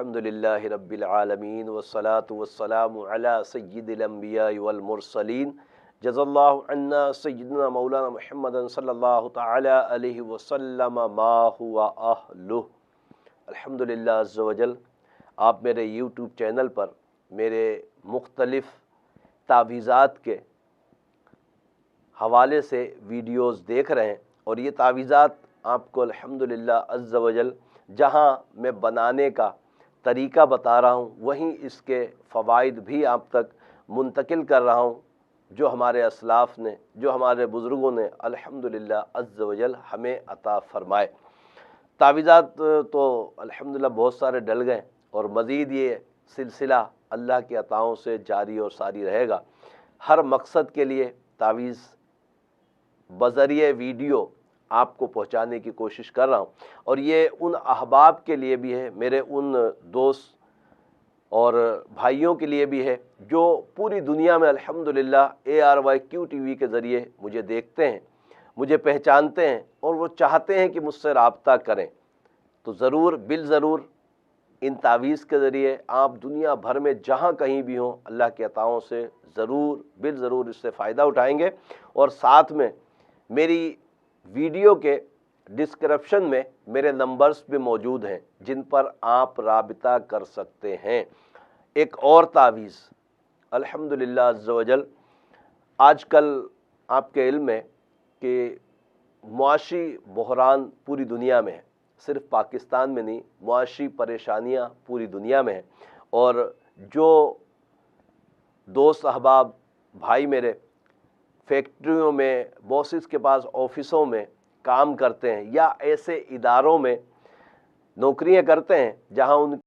अल्हम्दुलिल्लाहि रब्बिल आलमीन वस्सलातु वस्सलामु अला सय्यिदिल अंबिया वल मुरसलीन जज़ल्लाहु अन्ना सय्यिदना मौलाना मुहम्मदन सल्लल्लाहु तआला अलैहि वसल्लम मा हुवा अहलुह। अल्हम्दुलिल्लाह अज़्ज़ा वजल, आप मेरे यूट्यूब चैनल पर मेरे मुख्तलिफ़ तावीज़ात के हवाले से वीडियोज़ देख रहे हैं और ये तावीज़ात आपको अल्हम्दुलिल्लाह अज़्ज़ा वजल जहाँ मैं बनाने का तरीका बता रहा हूँ वहीं इसके फ़वाइद भी आप तक मुंतकिल कर रहा हूँ, जो हमारे असलाफ़ ने, जो हमारे बुज़ुर्गों ने अल्हम्दुलिल्लाह अज़्ज़ा वजल हमें अता फ़रमाए। तावीज़ात तो अल्हम्दुलिल्लाह बहुत सारे डल गए और मज़ीद ये सिलसिला अल्लाह की अताओं से जारी और सारी रहेगा। हर मकसद के लिए तावीज़ बज़रिए वीडियो आपको पहुंचाने की कोशिश कर रहा हूं और ये उन अहबाब के लिए भी है, मेरे उन दोस्त और भाइयों के लिए भी है जो पूरी दुनिया में अल्हम्दुलिल्लाह ARYQ TV के ज़रिए मुझे देखते हैं, मुझे पहचानते हैं और वो चाहते हैं कि मुझसे राब्ता करें। तो ज़रूर बिल ज़रूर इन तावीज़ के ज़रिए आप दुनिया भर में जहाँ कहीं भी हों अल्लाह की अताओं से ज़रूर बिल ज़रूर इससे फ़ायदा उठाएंगे। और साथ में मेरी वीडियो के डिस्क्रिप्शन में मेरे नंबर्स भी मौजूद हैं जिन पर आप राबिता कर सकते हैं। एक और तावीज़ अल्हम्दुलिल्लाह अज़्ज़ा वजल, आजकल आपके इल्म में कि मुआशी बहरान पूरी दुनिया में है, सिर्फ पाकिस्तान में नहीं, मुआशी परेशानियां पूरी दुनिया में हैं। और जो दोस्त अहबाब भाई मेरे फैक्ट्रियों में, बॉसेस के पास ऑफिसों में काम करते हैं या ऐसे इदारों में नौकरियां करते हैं जहां उन